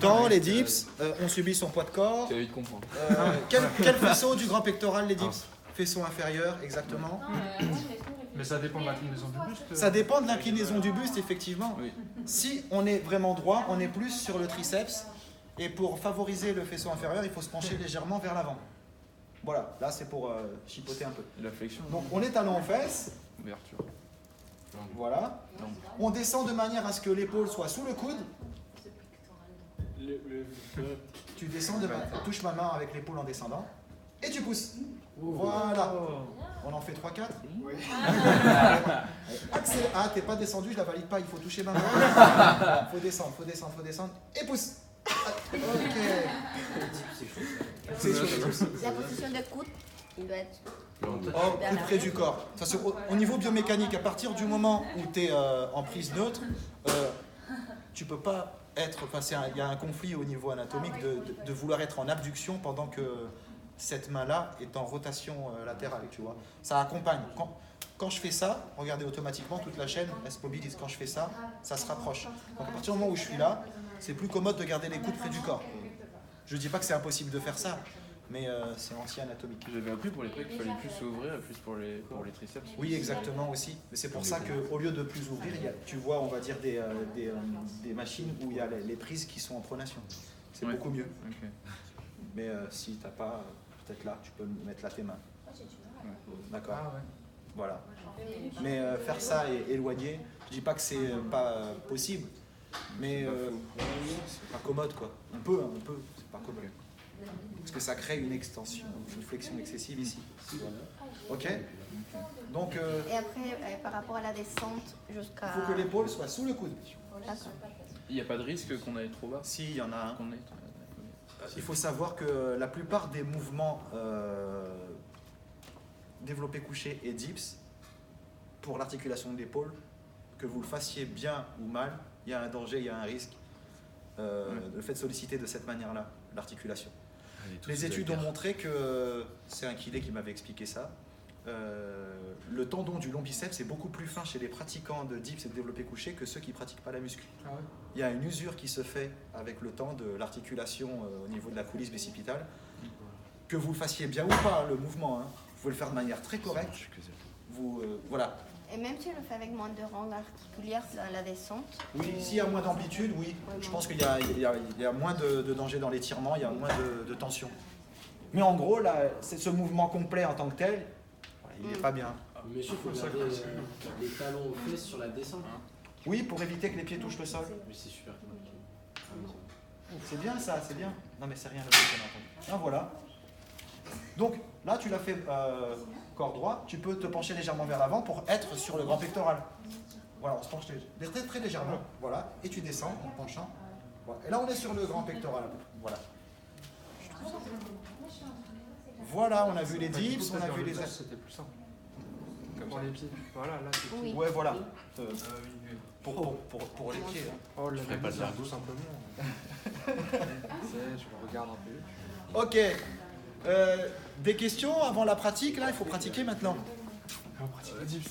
Quand les dips ont subi son poids de corps, Tu vas vite comprendre. quel faisceau du grand pectoral les dips? Faisceau inférieur, exactement. Mais ça dépend de l'inclinaison du buste. Ça dépend de l'inclinaison du buste, effectivement. Oui. Si on est vraiment droit, on est plus sur le triceps. Et pour favoriser le faisceau inférieur, il faut se pencher légèrement vers l'avant. Voilà, là c'est pour chipoter un peu. La flexion. Donc on est talon aux fesses, Ouverture. voilà. On descend de manière à ce que l'épaule soit sous le coude. Tu descends, touche ma main avec l'épaule en descendant. Et tu pousses. Voilà. On en fait 3-4. Oui. Ah, t'es pas descendu, je la valide pas, il faut toucher ma main. Faut descendre, faut descendre, faut descendre. Et pousse. Ok. C'est chaud. La position de coude, il doit être. Oh, plus près du corps. Ça, au niveau biomécanique, à partir du moment où tu es en prise neutre, tu peux pas être. Enfin, il y a un conflit au niveau anatomique de vouloir être en abduction pendant que cette main-là est en rotation latérale, tu vois. Ça accompagne. Quand je fais ça, regardez automatiquement toute la chaîne, elle se mobilise. Quand je fais ça, ça se rapproche. Donc à partir du moment où je suis là, c'est plus commode de garder les coudes près du corps. Je dis pas que c'est impossible de faire ça, mais c'est anti-anatomique. J'avais appris pour les pecs qu'il fallait plus s'ouvrir et plus pour les triceps. Oui, exactement aussi. Mais c'est pour ça qu'au lieu de plus ouvrir, tu vois, on va dire des machines où il y a les prises qui sont en pronation. C'est beaucoup mieux. Okay. Mais si tu n'as pas, peut-être là, tu peux mettre là tes mains. D'accord. Ah ouais. Voilà. Mais faire ça et éloigner, je dis pas que c'est pas possible, mais c'est pas commode quoi. On peut, c'est pas commode. Parce que ça crée une extension, une flexion excessive ici. Ok. Donc Et après, par rapport à la descente jusqu'à. il faut que l'épaule soit sous le coude. D'accord. Il n'y a pas de risque qu'on aille trop bas. Si, il y en a un. Qu'on aille... Il faut savoir que la plupart des mouvements développé couché et dips, pour l'articulation de l'épaule, que vous le fassiez bien ou mal, il y a un danger, il y a un risque. Le fait de solliciter de cette manière-là l'articulation. Les études ont montré que, c'est un kiné qui m'avait expliqué ça, le tendon du long biceps est beaucoup plus fin chez les pratiquants de dips et de développé couché que ceux qui ne pratiquent pas la muscu. Ah ouais. Il y a une usure qui se fait avec le temps de l'articulation au niveau de la coulisse bicipitale. Que vous le fassiez bien ou pas, le mouvement, hein, vous pouvez le faire de manière très correcte. Voilà. Et même si on le fait avec moins de rang articulaire dans la descente. Oui, s'il y a moins d'amplitude, oui. Je pense qu'il y a moins de danger dans l'étirement, il y a moins de tension. Mais en gros, là, c'est ce mouvement complet en tant que tel, il n'est pas bien. Monsieur, il faut garder les talons aux fesses sur la descente. Oui, pour éviter que les pieds touchent le sol. Mais c'est super compliqué. C'est bien ça, c'est bien. Non mais c'est rien le bruit qu'on a entendu. Ah voilà. Donc là tu l'as fait corps droit, tu peux te pencher légèrement vers l'avant pour être sur le grand pectoral. Voilà, on se penche très, très légèrement, voilà, et tu descends en penchant. Voilà. Et là on est sur le grand pectoral. Voilà. Voilà, on a vu les dips, on a vu les... C'était plus simple. Pour les pieds. Voilà, là c'est. Oui. Ouais, voilà. Oui. Pour les pieds. Hein. Oh, la ferais pas le tout simplement. Je le regarde un peu. Ok. Des questions avant la pratique, là, il faut pratiquer maintenant. On pratique les dips.